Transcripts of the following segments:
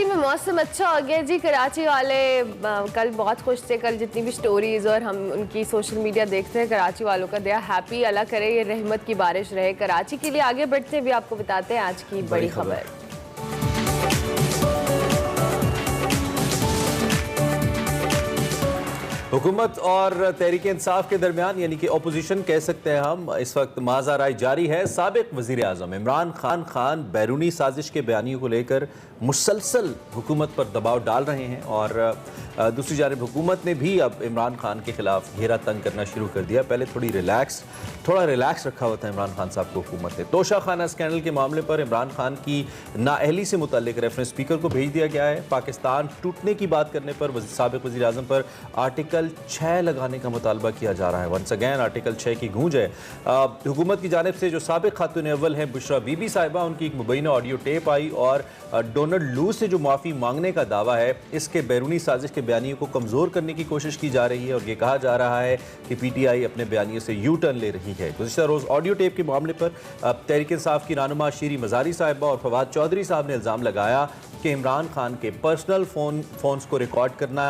कराची में मौसम अच्छा हो गया जी। कराची वाले कल बहुत खुश थे। कल जितनी भी स्टोरीज और हम उनकी सोशल मीडिया देखते हैं, कराची वालों का दिया हैप्पी। अल्लाह करे ये रहमत की बारिश रहे कराची के लिए। आगे बढ़ते हैं, भी आपको बताते हैं आज की बड़ी खबर। हुकूमत और तहरीक इंसाफ के दरमियान यानी कि अपोजिशन कह सकते हैं हम, इस वक्त माज़ाराई जारी है। साबिक वज़ीर आज़म इमरान खान बैरूनी साजिश के बयानियों को लेकर मुसलसल हुकूमत पर दबाव डाल रहे हैं और दूसरी जानिब हुकूमत ने भी अब इमरान खान के खिलाफ घेरा तंग करना शुरू कर दिया। पहले थोड़ा रिलैक्स रखा हुआ था इमरान खान साहब को हुकूमत ने। तोशा खाना स्कैंडल के मामले पर इमरान खान की नाअहली से मुतल्लिक रेफरेंस स्पीकर को भेज दिया गया है। पाकिस्तान टूटने की बात करने पर साबिक वज़ीर आज़म पर आर्टिकल 6 लगाने का मुतालबा किया जा रहा है। वंस अगैन आर्टिकल 6 की गूंज है। हुकूमत की जानिब से जो साबिक खातून अव्वल हैं बुशरा बीबी साहिबा, उनकी एक मुबैना ऑडियो टेप आई और डोनाल्ड लू से जो माफ़ी मांगने का दावा है, इसके बैरूनी साजिश के बयानियों को कमज़ोर करने की कोशिश की जा रही है और ये कहा जा रहा है कि PTI अपने बयानियों से यू टर्न ले रही है। गुज़िश्ता रोज़ ऑडियो टेप के मामले पर तहरीक इंसाफ की रहनुमा शीरी मज़ारी साहिबा और फवाद चौधरी साहब ने इल्ज़ाम लगाया कि इमरान खान के पर्सनल फ़ोन्स को रिकॉर्ड करना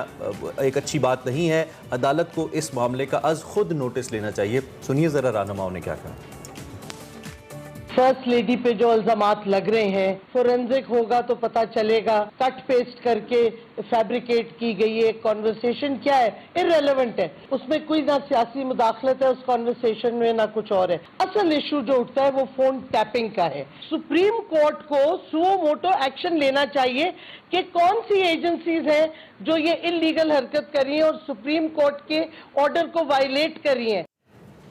एक अच्छी बात नहीं है। अदालत को इस मामले का अज खुद नोटिस लेना चाहिए। सुनिए ज़रा रहनुमाओं ने क्या कहा। फर्स्ट लेडी पे जो इल्जामात लग रहे हैं, फोरेंसिक होगा तो पता चलेगा। कट पेस्ट करके फैब्रिकेट की गई है कॉन्वर्सेशन, क्या है, इररेलेवेंट है। उसमें कोई ना सियासी मुदाखलत है उस कॉन्वर्सेशन में, ना कुछ और है। असल इशू जो उठता है वो फोन टैपिंग का है। सुप्रीम कोर्ट को सुओ मोटो एक्शन लेना चाहिए कि कौन सी एजेंसीज हैं जो ये इलीगल हरकत कर रही हैं और सुप्रीम कोर्ट के ऑर्डर को वायलेट कर रही हैं।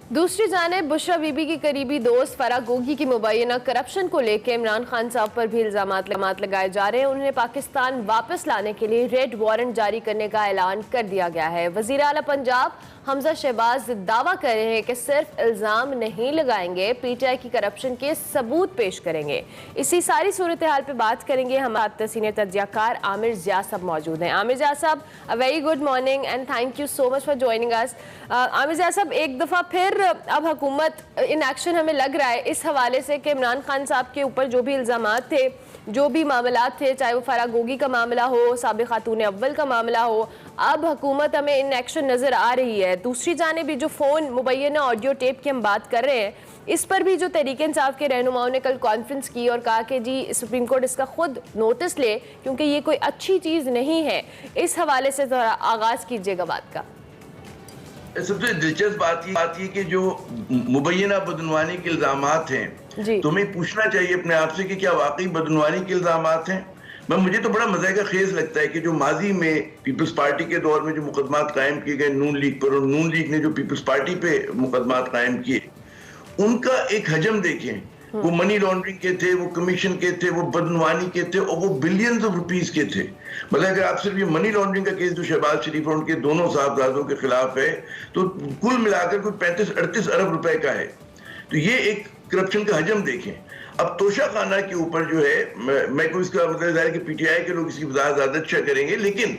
दूसरी जानिब बुशरा बीबी की करीबी दोस्त फराह गोगी की मुबैना करप्शन को लेकर इमरान खान साहब पर भी इल्जामात लगाए जा रहे हैं। उन्हें पाकिस्तान वापस लाने के लिए रेड वारंट जारी करने का ऐलान कर दिया गया है। वज़ीर आला पंजाब हमजा शहबाज दावा कर रहे हैं कि सिर्फ इल्ज़ाम नहीं लगाएंगे, PTI की करप्शन के सबूत पेश करेंगे। इसी सारी सूरत हाल पर बात करेंगे। हमारे सीनियर तज्जियाकार आमिर ज़िया साहब मौजूद हैं। Aamir Zia sahab, a very good morning and thank you so much for joining us. Aamir Zia sahab, एक दफ़ा फिर अब हुकूमत इन एक्शन हमें लग रहा है इस हवाले से कि इमरान खान साहब के ऊपर जो भी इल्ज़ामात थे, जो भी मामलात थे, चाहे वो फराह गोगी का मामला हो, साबिक खातून अव्वल का मामला हो, अब हुकूमत हमें इन एक्शन नज़र आ रही है। दूसरी जानिब भी जो फ़ोन मुबैना ऑडियो टेप की हम बात कर रहे हैं, इस पर भी जो तहरीक इंसाफ के रहनुमाओं ने कल कॉन्फ्रेंस की और कहा कि जी सुप्रीम कोर्ट इसका खुद नोटिस ले क्योंकि ये कोई अच्छी चीज़ नहीं है। इस हवाले से थोड़ा आगाज़ कीजिएगा बात का। सबसे दिलचस्प बात ये कि जो मुबैना बदनवानी के इल्जामात हैं, तुम्हें पूछना चाहिए अपने आप से कि क्या वाकई बदनवानी के इल्जामात हैं। मुझे तो बड़ा मज़े का खेज लगता है कि जो माजी में पीपल्स पार्टी के दौर में जो मुकदमात कायम किए गए नून लीग पर, और नून लीग ने जो पीपल्स पार्टी पे मुकदमात कायम किए, उनका एक हजम देखें। वो मनी लॉन्ड्रिंग के थे, वो कमीशन के थे, वो बदनवानी के थे और वो बिलियंस ऑफ रुपीस के थे। मतलब अगर आप सिर्फ ये मनी लॉन्ड्रिंग का केस जो शहबाज शरीफ और उनके दोनों साहबजादों के खिलाफ है, तो कुल मिलाकर कोई 35-38 अरब रुपए का है। तो ये एक करप्शन का हजम देखें। अब तोशा खाना के ऊपर जो है, मैं कोई इसका मतलब है कि PTI के लोग इसकी वजाहत ज्यादा अच्छा करेंगे, लेकिन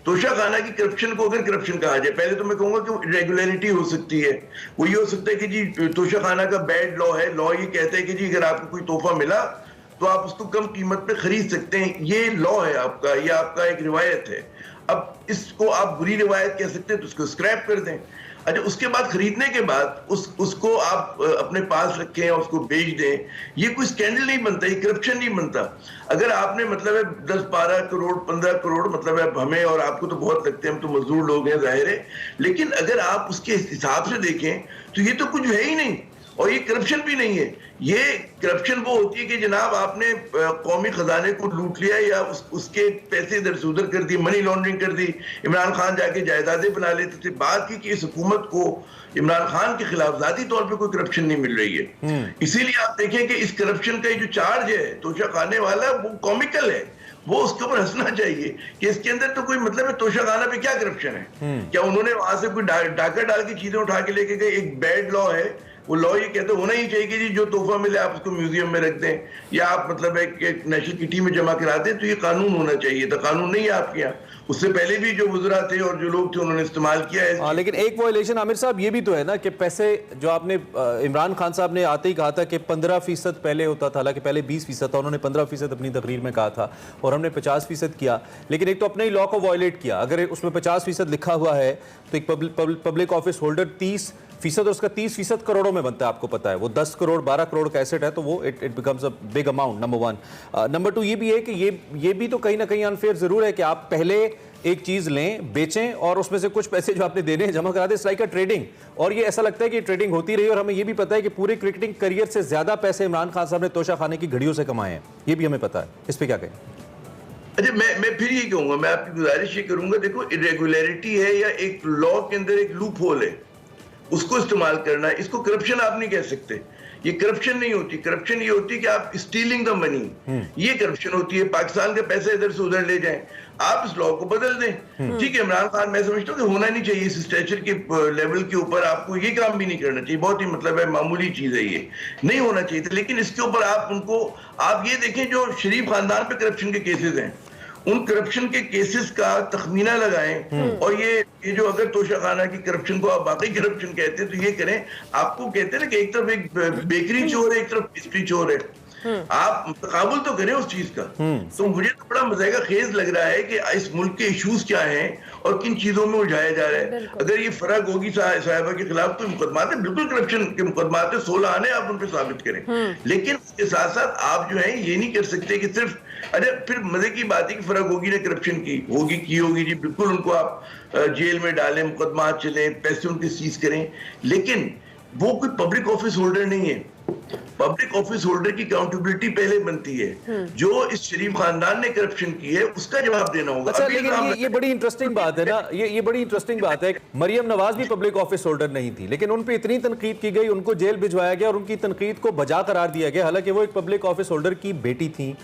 तोशा खाना की करप्शन को अगर करप्शन कहा जाए, पहले तो मैं कहूंगा कि इरेगुलरिटी हो सकती है। वो ये हो सकता है कि जी तोशा खाना का बैड लॉ है। लॉ ये कहता है कि जी अगर आपको कोई तोहफा मिला तो आप उसको कम कीमत पे खरीद सकते हैं। ये लॉ है आपका, ये आपका एक रिवायत है। अब इसको आप बुरी रिवायत कह सकते हैं तो उसको स्क्रैप कर दें। अच्छा, उसके बाद खरीदने के बाद उसको आप अपने पास रखें और उसको बेच दें। ये कोई स्कैंडल नहीं बनता, ये करप्शन नहीं बनता। अगर आपने मतलब है 10-12 करोड़ 15 करोड़, मतलब है हमें और आपको तो बहुत लगते हैं, हम तो मजदूर लोग हैं जाहिर है, लेकिन अगर आप उसके हिसाब से देखें तो ये तो कुछ है ही नहीं और ये करप्शन भी नहीं है। ये करप्शन वो होती है कि जनाब आपने कौमी खजाने को लूट लिया या उसके पैसे इधर से उधर कर दिए, मनी लॉन्ड्रिंग कर दी। इमरान खान जाके जायदादें बना लेते थे। बात की कि इस हुकूमत को इमरान खान के खिलाफ जाती तौर पे कोई करप्शन नहीं मिल रही है। इसीलिए आप देखें कि इस करप्शन का जो चार्ज है तोशा खाने वाला, वो कॉमिकल है। वो उसके ऊपर हंसना चाहिए कि इसके अंदर तो कोई मतलब है, तोशा खाना पे क्या करप्शन है। क्या उन्होंने वहां से कोई डाका डाल की चीजें उठा के लेके गए? एक बैड लॉ है वो लॉ ये कहते होना ही चाहिए कि जी जो तोहफा मिले आप उसको म्यूजियम में रख दें या आप मतलब एक नेशनल किटी में जमा करा दें, तो ये कानून होना चाहिए था। कानून नहीं है आपके यहाँ। उससे पहले भी जो वज़रा थे और जो लोग थे उन्होंने इस्तेमाल किया है। लेकिन एक वायलेशन आमिर साहब ये भी तो है ना कि पैसे जो आपने इमरान खान साहब ने आते ही कहा था कि 15% पहले होता था, हालांकि पहले 20% था, उन्होंने 15% अपनी तकरीर में कहा था और हमने 50% किया। लेकिन एक तो अपने ही लॉ को वायलेट किया। अगर उसमें 50% लिखा हुआ है तो एक पब्लिक ऑफिस होल्डर 30% और उसका 30% करोड़ों में बनता है, आपको पता है। वो 10 करोड़ 12 करोड़ का एसेट है तो वो it becomes a big amount, number one. Number two ये भी है कि ये भी तो कहीं ना कहीं अनफेयर जरूर है कि आप पहले एक चीज लें, बेचें और उसमें से कुछ पैसे जो आपने देने जमा करा दे। It's like a trading. और ये ऐसा लगता है कि ट्रेडिंग होती रही और हमें ये भी पता है कि पूरे क्रिकेटिंग करियर से ज्यादा पैसे इमरान खान साहब ने तोशा खाने की घड़ियों से कमाए हैं, ये भी हमें पता है। इस पर क्या कहें? अच्छा, मैं फिर ये कहूंगा, मैं आपकी गुजारिश ये करूंगा, देखो इरेगुलरिटी है या एक लॉ के अंदर एक लूप होल है, उसको इस्तेमाल करना है। इसको करप्शन आप नहीं कह सकते। ये करप्शन नहीं होती। करप्शन ये होती है कि आप स्टीलिंग द मनी, ये करप्शन होती है। पाकिस्तान के पैसे इधर से उधर ले जाएं, आप इस लॉ को बदल दें। ठीक है, इमरान खान मैं समझता हूँ कि होना नहीं चाहिए इस स्टेचर के लेवल के ऊपर, आपको ये काम भी नहीं करना चाहिए। बहुत ही मतलब है मामूली चीज है, ये नहीं होना चाहिए था। लेकिन इसके ऊपर आप ये देखें जो शरीफ खानदान पे करप्शन के केसेस हैं, उन करप्शन के केसेस का तखमीना लगाएं और ये जो अगर तोशाखाना की करप्शन को आप वाकई करप्शन कहते हैं तो ये करें। आपको कहते हैं ना कि एक तरफ एक बेकरी चोर है, एक तरफ पेस्ट्री चोर है, आप तकाबुल तो करें उस चीज का। तो मुझे तो बड़ा मज़ेगा खेज लग रहा है कि इस मुल्क के इश्यूज क्या हैं और किन चीजों में उलझाया जा रहा है। अगर ये फरा गोगी साहिबा के खिलाफ कोई मुकदमात है, बिल्कुल करप्शन के मुकदमात है, 16 आने आप उन पर साबित करें। लेकिन उसके साथ साथ आप जो है ये नहीं कर सकते कि सिर्फ अरे फिर मजे की बात है कि फरा गोगी ने करप्शन की होगी जी, बिल्कुल उनको आप जेल में डालें, मुकदमा चले, पैसे उनके सीज करें, लेकिन वो कोई पब्लिक ऑफिस होल्डर नहीं है। पब्लिक ऑफिस होल्डर की अकाउंटेबिलिटी पहले बनती है। जो इस शरीफ खानदान ने करप्शन की है उसका जवाब देना होगा। अच्छा, लेकिन ये बड़ी इंटरेस्टिंग बात है ना, ये बड़ी इंटरेस्टिंग बात है। मरियम नवाज भी पब्लिक ऑफिस होल्डर नहीं थी, लेकिन उन पे इतनी तनकीद की गई, उनको जेल भिजवाया गया और उनकी तनकीद को बजा करार दिया गया, हालांकि वो एक पब्लिक ऑफिस होल्डर की बेटी थी।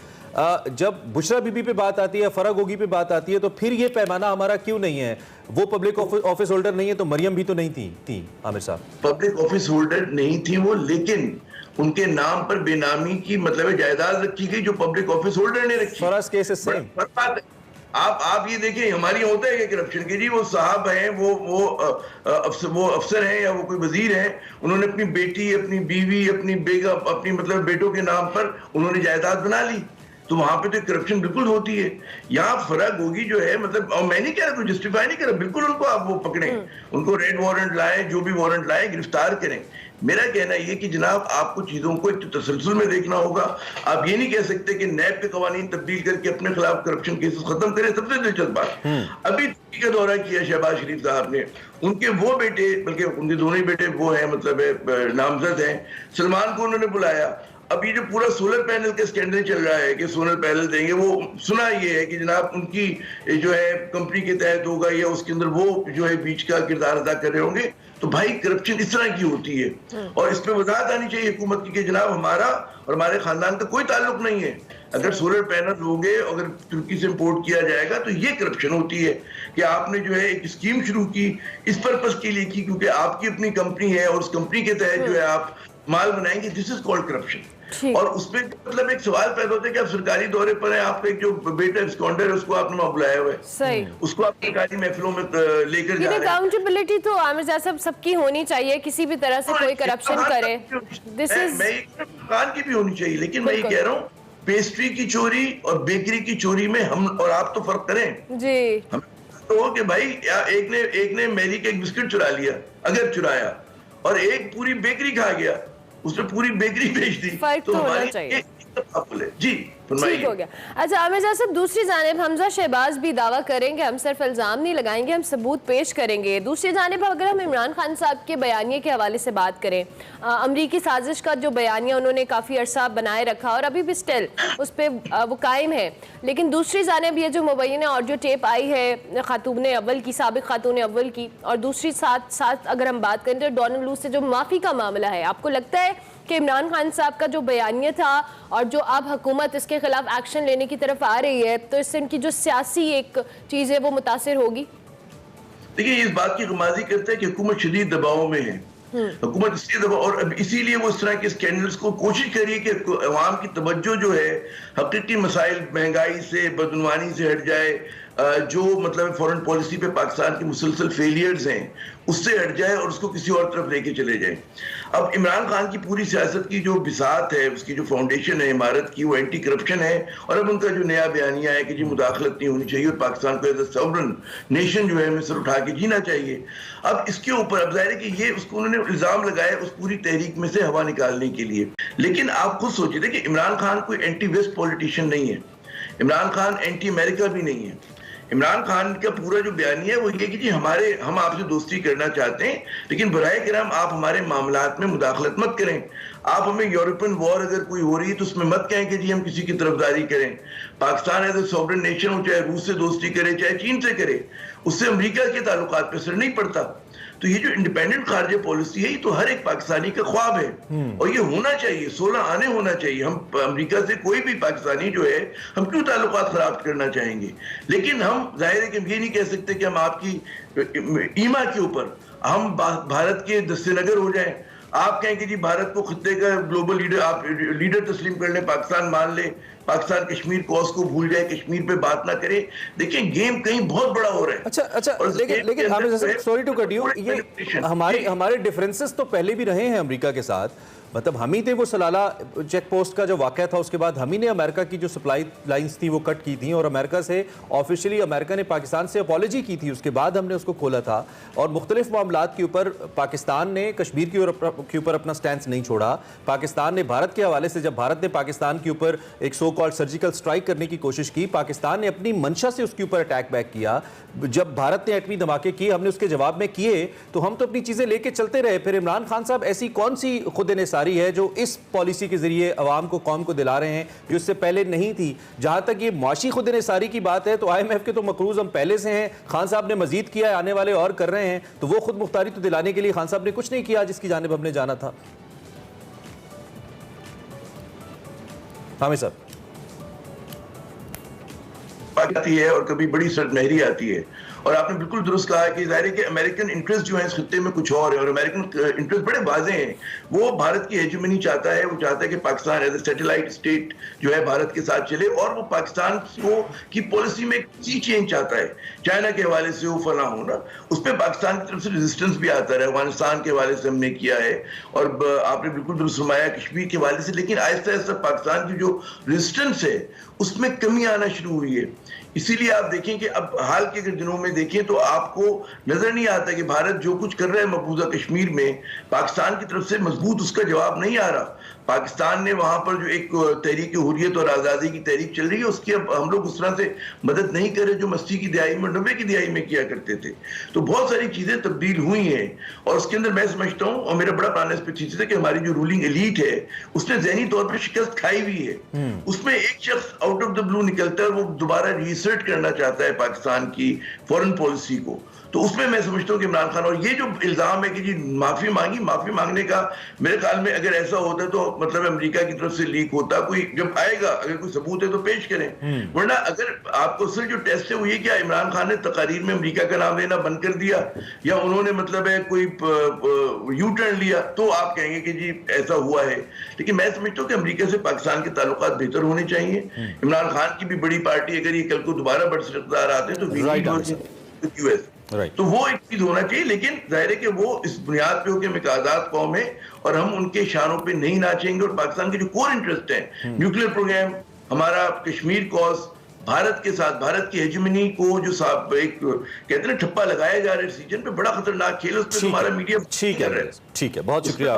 जब बुशरा बीबी पे बात आती है, फरा गोगी पे बात आती है, तो फिर ये पैमाना हमारा क्यों नहीं है? वो पब्लिक ऑफिस होल्डर नहीं है तो मरियम भी तो नहीं थी आमिर साहब। पब्लिक ऑफिस होल्डर नहीं थी वो, लेकिन उनके नाम पर बेनामी की मतलब जायदाद रखी गई जो पब्लिक ऑफिस होल्डर ने रखी। Faraz case is same. आप ये देखिए, हमारी होता है कि करप्शन के जी वो साहब हैं, वो अफसर हैं या वो कोई वजीर हैं, उन्होंने अपनी बेटी, अपनी बीवी, अपनी बेगम, अपनी मतलब बेटों के नाम पर उन्होंने जायदाद बना ली, तो वहां पे तो करप्शन बिल्कुल होती है। यहाँ फरा गोगी जो है मतलब, और मैं नहीं कह रहा, कोई जस्टिफाई नहीं कर रहा, बिल्कुल उनको आप वो पकड़ें, उनको रेड वारंट लाएं, जो भी वारंट लाएं, गिरफ्तार करें। मेरा कहना ये कि जनाब आपको चीजों को एक तसलसल में देखना होगा। आप ये नहीं कह सकते कि नैब के कवानीन तब्दील करके अपने खिलाफ करप्शन केसेस खत्म करें। सबसे दिलचस्प बात, अभी तुर्की का दौरा किया शहबाज शरीफ साहब ने, उनके वो बेटे, बल्कि उनके दोनों ही बेटे वो हैं मतलब नामजद हैं, सलमान को उन्होंने बुलाया। अब ये जो पूरा सोलर पैनल का स्कैंडल चल रहा है कि सोलर पैनल देंगे, वो सुना ये है कि जनाब उनकी जो है कंपनी के तहत होगा या उसके अंदर वो जो है बीच का किरदार अदा कर रहे होंगे। तो भाई करप्शन इस तरह की होती है और इस पे वजाहत आनी चाहिए हुकूमत की कि जनाब हमारा और हमारे खानदान का कोई ताल्लुक नहीं है। अगर सोलर पैनल होंगे, अगर तुर्की से इंपोर्ट किया जाएगा तो ये करप्शन होती है कि आपने जो है एक स्कीम शुरू की, इस पर्पस के लिए की क्योंकि आपकी अपनी कंपनी है और उस कंपनी के तहत जो है आप माल बनाएंगे। This is called corruption. और उसमें मतलब एक सवाल पैदा होता है कि आप सरकारी दौरे पर हैं, आपका एक जो बेटा एब्सकॉन्डर है उसको आपने वहां बुलाया हुआ है, सही, उसको आप सरकारी महफिलों में लेकर जा रहे हैं। अकाउंटेबिलिटी तो आमिर साहब सबकी होनी चाहिए, किसी भी तरह से कोई करप्शन करे, दिस इज खान की भी होनी चाहिए। लेकिन मैं ये कह रहा हूँ पेस्ट्री की चोरी और बेकरी की चोरी में हम और आप तो फर्क करें जी। हम तो कि भाई एक ने मैरी का एक बिस्किट चुरा लिया, अगर चुराया, और एक पूरी बेकरी खा गया, उसने पूरी बेकरी बेच दी, तो हमारी जी ठीक हो गया। अच्छा आमिर साहब, दूसरी जानिब हमजा शहबाज भी दावा करेंगे, हम सिर्फ इल्जाम नहीं लगाएंगे, हम सबूत पेश करेंगे। दूसरी जानिब अगर हम इमरान खान साहब के बयानिए के हवाले से बात करें, अमरीकी साजिश का जो बयानिया उन्होंने काफ़ी अरसा बनाए रखा और अभी भी स्टिल उस पर वो कायम है, लेकिन दूसरी जानिब ये जो मुबैना ऑडियो टेप आई है खातून अव्वल की, साबिक खातून अव्वल की, और दूसरी साथ अगर हम बात करें तो डोनाल्ड लू से जो माफ़ी का मामला है, आपको लगता है कि इमरान खान साहब का जो बयानिया था और जो अब हुकूमत इसके खिलाफ एक्शन लेने की तरफ आ रही है, तो इससे इनकी जो सियासी एक चीज़ है वो मुतासिर होगी? देखिए, इस बात की गुमाजी करते हैं कि हुकूमत शदीद दबाव में है हुकूमत इसलिए दबा, और अब इसीलिए वो इस तरह के स्कैंडल्स को कोशिश करिए कि अवाम की तवज्जो जो है हकीकी मसाइल, महंगाई से, बदनवानी से हट जाए, जो मतलब फॉरेन पॉलिसी पे पाकिस्तान के मुसलसल फेलियर्स हैं उससे हट जाए और उसको किसी और तरफ लेके चले जाए। अब इमरान खान की पूरी सियासत की जो बिसात है, उसकी जो फाउंडेशन है इमारत की, वो एंटी करप्शन है। और अब उनका जो नया बयानिया है कि जी मुदाखलत नहीं होनी चाहिए और पाकिस्तान को एज अ सॉवरेन नेशन जो है मिस्र उठा के जीना चाहिए। अब इसके ऊपर अब जाहिर है कि ये उसको उन्होंने इल्जाम लगाया उस पूरी तहरीक में से हवा निकालने के लिए। लेकिन आप खुद सोचिए थे कि इमरान खान कोई एंटी वेस्ट पॉलिटिशियन नहीं है, इमरान खान एंटी अमेरिका भी नहीं है। इमरान खान का पूरा जो बयानी है वो ये कि जी हम आपसे दोस्ती करना चाहते हैं, लेकिन बराए करम आप हमारे मामलात में मुदाखलत मत करें। आप हमें यूरोपियन वॉर अगर कोई हो रही है तो उसमें मत कहें कि जी हम किसी की तरफदारी करें। Pakistan as a sovereign nation हो, चाहे रूस से दोस्ती करे चाहे चीन से करे, उससे अमेरिका के ताल्लुकात पे असर नहीं पड़ता। तो ये जो इंडिपेंडेंट खारजा पॉलिसी है ये तो हर एक पाकिस्तानी का ख्वाब है और ये होना चाहिए, 16 आने होना चाहिए। हम अमेरिका से कोई भी पाकिस्तानी जो है हम क्यों ताल्लुकात खराब करना चाहेंगे, लेकिन हम जाहिर है कि हम ये नहीं कह सकते कि हम आपकी ईमा के ऊपर हम भारत के दस्तनगर हो जाएं। आप कहें कि जी भारत को खित्ते का ग्लोबल लीडर, आप लीडर तस्लीम कर लें, पाकिस्तान मान ले, पाकिस्तान कश्मीर कॉज को भूल जाए, कश्मीर पे बात ना करे। देखिए गेम कहीं बहुत बड़ा हो रहा है। अच्छा लेकिन Hamid, sorry to cut you, ये हमारे डिफरेंसेस तो पहले भी रहे हैं अमेरिका के साथ। मतलब हम ही थे वो सलाला चेक पोस्ट का जो वाक़या था, उसके बाद हम ही ने अमेरिका की जो सप्लाई लाइंस थी वो कट की थी और अमेरिका से ऑफिशियली अमेरिका ने पाकिस्तान से अपॉलॉजी की थी, उसके बाद हमने उसको खोला था। और मुख्तलिफ मामलात के ऊपर पाकिस्तान ने कश्मीर के ऊपर अपना स्टैंस नहीं छोड़ा। पाकिस्तान ने भारत के हवाले से, जब भारत ने पाकिस्तान के ऊपर एक सो कॉल्ड सर्जिकल स्ट्राइक करने की कोशिश की, पाकिस्तान ने अपनी मंशा से उसके ऊपर अटैक बैक किया। जब भारत ने एटमी धमाके किए हमने उसके जवाब में किए, तो हम तो अपनी चीज़ें लेके चलते रहे। फिर इमरान खान साहब ऐसी कौन सी खुद इन्हिसारी है जो इस पॉलिसी के जरिए अवाम को, कौम को दिला रहे हैं जो इससे पहले नहीं थी? जहां तक ये मुआशी खुद इन्हिसारी की बात है तो IMF के तो मकरूज हम पहले से हैं, खान साहब ने मजीद किया है, आने वाले और कर रहे हैं। तो वो खुद मुख्तारी तो दिलाने के लिए खान साहब ने कुछ नहीं किया जिसकी जानिब हमने जाना था। हामिद साहब, आती है और कभी बड़ी सटनहरी आती है। और आपने बिल्कुल दुरुस्त कहा कि जाहिर है कि अमेरिकन इंटरेस्ट जो है इस खित्ते में कुछ और है और अमेरिकन इंटरेस्ट बड़े वाज़ेह हैं। वो भारत की हेजेमनी चाहता है, वो चाहता है कि Pakistan as a satellite state जो है भारत के साथ चले, और वो पाकिस्तान को की पॉलिसी में सी चेंज चाहता है। चाइना के हवाले से वो फला होना, उस पर पाकिस्तान की तरफ से रेजिस्टेंस भी आता है। अफगानिस्तान के हवाले से हमने किया है और आपने बिल्कुल दुरुस्त फरमाया कश्मीर के हवाले से। लेकिन आहिस्ता आहिस्ता पाकिस्तान की जो रेजिस्टेंस है उसमें कमी आना शुरू हुई है। इसीलिए आप देखें कि अब हाल के दिनों में देखें तो आपको नजर नहीं आता कि भारत जो कुछ कर रहा है मकबूजा कश्मीर में, पाकिस्तान की तरफ से मजबूत उसका जवाब नहीं आ रहा। पाकिस्तान ने वहां पर जो एक तहरीक हुर्रियत और आज़ादी की तहरीक चल रही है उसकी अब हम लोग उस तरह से मदद नहीं कर रहे जो 80 की दिहाई में, 90 की दिहाई में किया करते थे। तो बहुत सारी चीजें तब्दील हुई हैं और उसके अंदर मैं समझता हूँ, और मेरा बड़ा प्लान इस पर चीज है कि हमारी जो रूलिंग एलीट है उसने ज़हनी तौर पर शिकस्त खाई हुई है। उसमें एक शख्स आउट ऑफ द ब्लू निकलता है और वो दोबारा रिसर्च करना चाहता है पाकिस्तान की फॉरेन पॉलिसी को। तो उसमें मैं समझता हूँ कि इमरान खान, और ये जो इल्जाम है कि जी माफी मांगी, माफी मांगने का मेरे ख्याल में अगर ऐसा होता तो मतलब अमेरिका की तरफ से लीक होता, कोई जब आएगा अगर कोई सबूत है तो पेश करें। वरना अगर आपको सिर्फ जो टेस्ट है वो ये, क्या इमरान खान ने तकारीर में अमेरिका का नाम लेना बंद कर दिया या उन्होंने मतलब है कोई यू टर्न लिया, तो आप कहेंगे कि जी ऐसा हुआ है। लेकिन मैं समझता हूँ कि अमेरिका से पाकिस्तान के ताल्लुकात बेहतर होने चाहिए। इमरान खान की भी बड़ी पार्टी अगर ये कल को दोबारा बरसरदार आते हैं तो यूएस, तो वो एक चीज होना चाहिए। लेकिन जाहिर है कि वो इस बुनियाद पे हो कि हम एक आजाद कौम है और हम उनके शानों पे नहीं नाचेंगे। और पाकिस्तान के जो कोर इंटरेस्ट है, न्यूक्लियर प्रोग्राम, हमारा कश्मीर कॉज, भारत के साथ भारत की हेजेमनी को जो साहब एक कहते हैं ठप्पा लगाया जा रहा है रीजन पे, बड़ा खतरनाक खेल है। उस पर हमारा मीडिया ठीक है, बहुत शुक्रिया।